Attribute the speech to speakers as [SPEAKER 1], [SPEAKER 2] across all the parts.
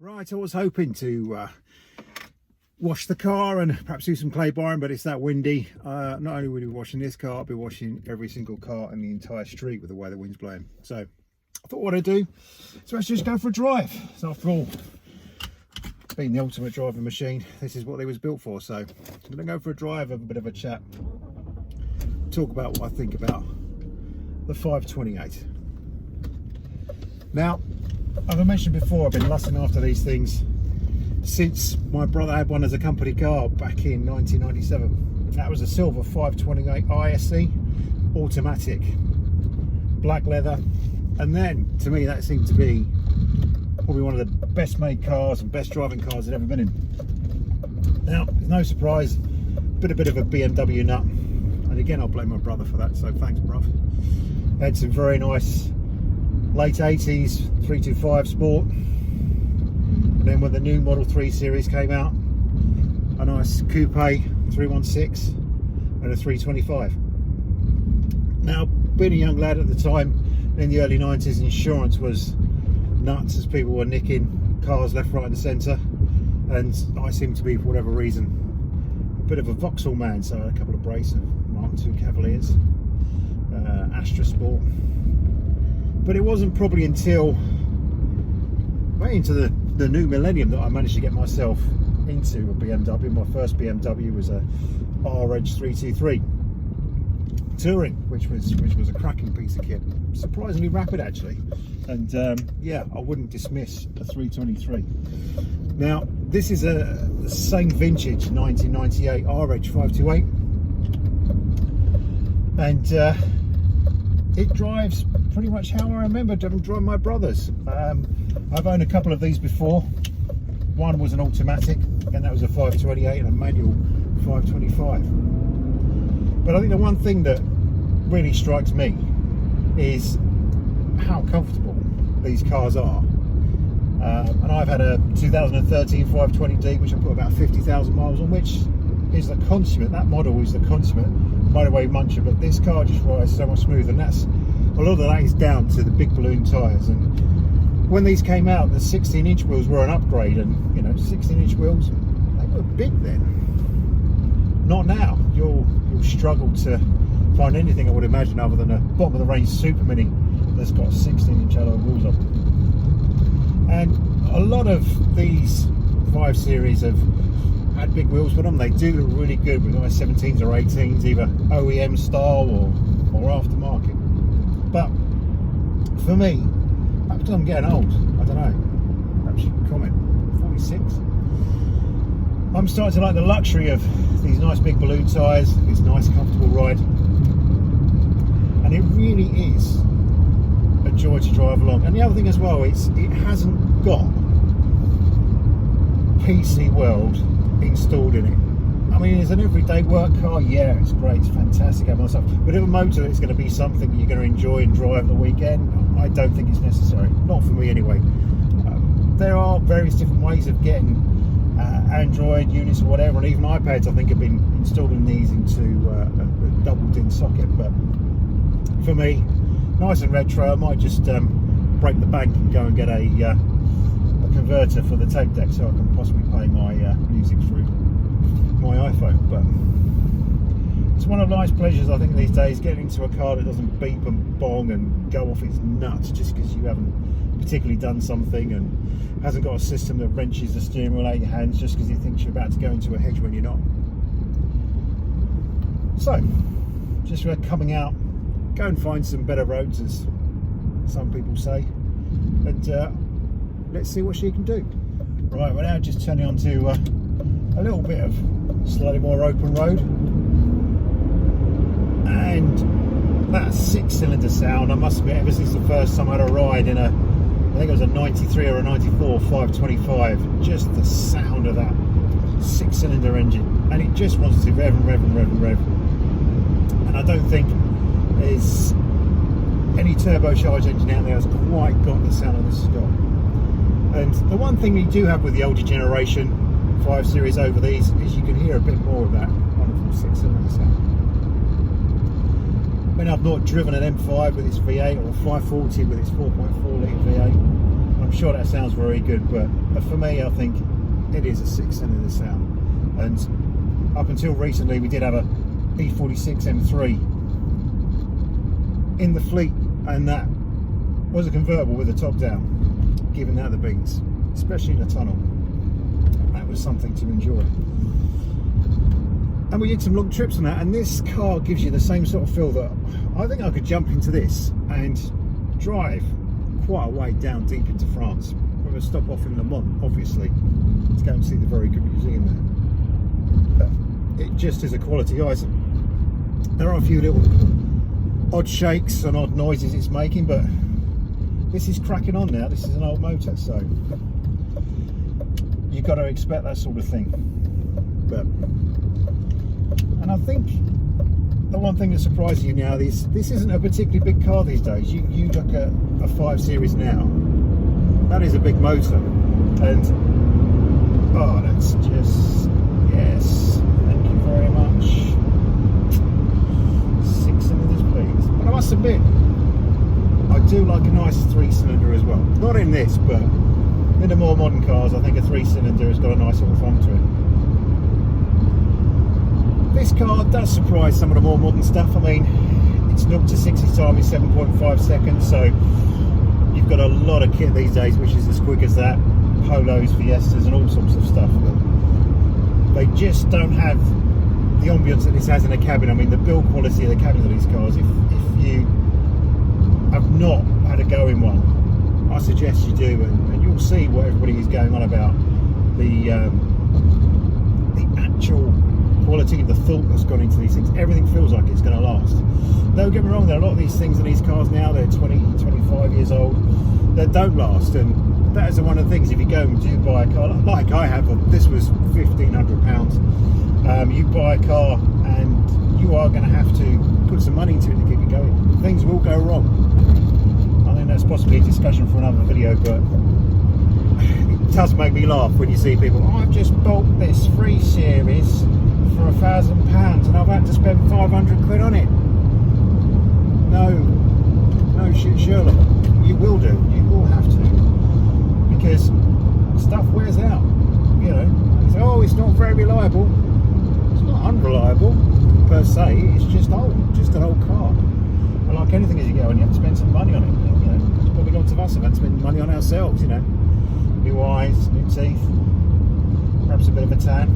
[SPEAKER 1] Right, I was hoping to wash the car and perhaps do some clay barring, but it's that windy. Not only will I be washing this car, I'll be washing every single car in the entire street with the way the wind's blowing. So I thought what I'd do is let's just go for a drive. So after all, being the ultimate driving machine, this is what they was built for. So I'm going to go for a drive, have a bit of a chat, talk about what I think about the 528. Now, as I mentioned before, I've been lusting after these things since my brother had one as a company car back in 1997. That was a silver 528 ISC automatic, black leather, and then to me that seemed to be probably one of the best made cars and best driving cars I've ever been in. Now, it's no surprise, bit of a BMW nut, and again I'll blame my brother for that, so thanks bruv. Had some very nice late 80s 325 Sport, and then when the new Model 3 series came out, a nice coupe 316 and a 325. Now, being a young lad at the time in the early 90s, insurance was nuts as people were nicking cars left, right and centre, and I seemed to be, for whatever reason, a bit of a Vauxhall man, so I had a couple of brace of Mark II Cavaliers, Astra Sport. But it wasn't probably until way into the new millennium that I managed to get myself into a BMW. My first BMW was a RH 323 Touring, which was a cracking piece of kit, surprisingly rapid actually, and yeah, I wouldn't dismiss a 323. Now, this is the same vintage 1998 RH 528, and it drives pretty much how I remember them drive my brothers. I've owned a couple of these before. One was an automatic, and that was a 528 and a manual 525. But I think the one thing that really strikes me is how comfortable these cars are. And I've had a 2013 520D, which I put about 50,000 miles on, which is the consummate, that model is the consummate motorway muncher, but this car just rides so much smoother, and that's a lot of that is down to the big balloon tyres. And when these came out, the 16-inch wheels were an upgrade, and you know, 16-inch wheels, they were big then. Not now. You'll struggle to find anything, I would imagine, other than a bottom of the range Super Mini that's got 16-inch alloy wheels on. And a lot of these 5 Series have had big wheels put on. They do look really good with nice 17s or 18s, either OEM style or aftermarket. But for me, perhaps I'm getting old, I don't know, perhaps you can comment, 46. I'm starting to like the luxury of these nice big balloon tyres, this nice comfortable ride, and it really is a joy to drive along. And the other thing as well, it hasn't got PC World installed in it. I mean, it's an everyday work car, yeah, it's great, it's fantastic, have myself. But if a motor is going to be something that you're going to enjoy and drive the weekend, I don't think it's necessary. Not for me anyway. There are various different ways of getting Android units or whatever, and even iPads I think have been installing these into a double DIN socket. But for me, nice and retro, I might just break the bank and go and get a converter for the tape deck so I can possibly play my music through my iPhone. But it's one of life's pleasures, I think, these days, getting into a car that doesn't beep and bong and go off its nuts just because you haven't particularly done something, and hasn't got a system that wrenches the steering wheel out of your hands just because it thinks you're about to go into a hedge when you're not. So, just coming out, go and find some better roads, as some people say, and let's see what she can do. Right, we're now just turning on to a little bit of slightly more open road, and that 6-cylinder sound, I must admit, ever since the first time I had a ride in I think it was a 93 or a 94 525, just the sound of that 6-cylinder engine, and it just wants to rev and rev and rev and rev, and I don't think there's any turbocharged engine out there that's quite got the sound of this has got. And the one thing you do have with the older generation 5 Series over these is you can hear a bit more of that wonderful 6-cylinder sound. I mean, I've not driven an M5 with its V8 or a 540 with its 4.4 litre V8. I'm sure that sounds very good, but for me, I think it is a 6-cylinder sound. And up until recently, we did have a E46 M3 in the fleet, and that was a convertible with the top down, giving that the beans, especially in the tunnel. That was something to enjoy. And we did some long trips on that, and this car gives you the same sort of feel that I think I could jump into this and drive quite a way down deep into France. We're going to stop off in Le Mans, obviously, to go and see the very good museum there. But it just is a quality item. There are a few little odd shakes and odd noises it's making, but this is cracking on now. This is an old motor, so you've got to expect that sort of thing. And I think the one thing that surprises you now is this isn't a particularly big car these days. You look at a 5 Series now, that is a big motor, and oh, that's just, yes, thank you very much. 6 cylinders, please. But I must admit, I do like a nice 3-cylinder as well. Not in this, but in the more modern cars, I think a 3-cylinder has got a nice little thump to it. This car does surprise some of the more modern stuff. I mean, it's 0 to 60 time in 7.5 seconds, so you've got a lot of kit these days which is as quick as that. Polos, Fiestas and all sorts of stuff. But they just don't have the ambience that this has in the cabin. I mean, the build quality of the cabin of these cars, if you have not had a go in one, I suggest you do, and you'll see what everybody is going on about. The actual quality of the thought that's gone into these things. Everything feels like it's going to last. Don't get me wrong, there are a lot of these things in these cars now, they're 20, 25 years old, that don't last, and that is one of the things. If you go and do buy a car, like I have, this was £1,500, you buy a car and you are going to have to put some money into it to keep it going. Things will go wrong. I think that's possibly a discussion for another video, but it does make me laugh when you see people, oh, I've just bought this 3 Series for £1,000 and I've had to spend 500 quid on it. No shit, Sherlock. You will do. You will have to, because stuff wears out. You know, you say, oh, it's not very reliable. It's not unreliable per se. It's just old, just an old car. And like anything as you go, and you have to spend some money on it. You know, there's probably lots of us have had to spend money on ourselves. You know, new eyes, new teeth, perhaps a bit of a tan.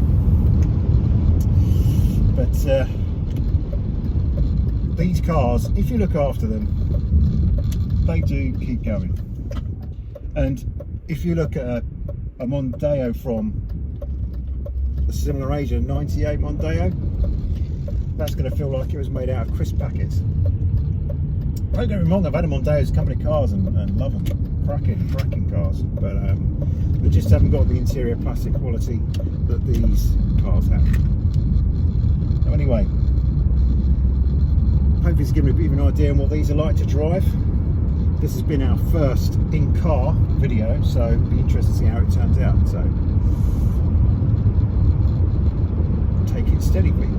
[SPEAKER 1] But these cars, if you look after them, they do keep going. And if you look at a Mondeo from a similar age, a 98 Mondeo, that's going to feel like it was made out of crisp packets. Don't get me wrong, I've had them on Mondeos, company cars, and love them. Cracking cars. But they just haven't got the interior plastic quality that these cars have. So anyway, hopefully it's given a bit of an idea on what these are like to drive. This has been our first in-car video, so it'll be interesting to see how it turns out. So take it steady, please.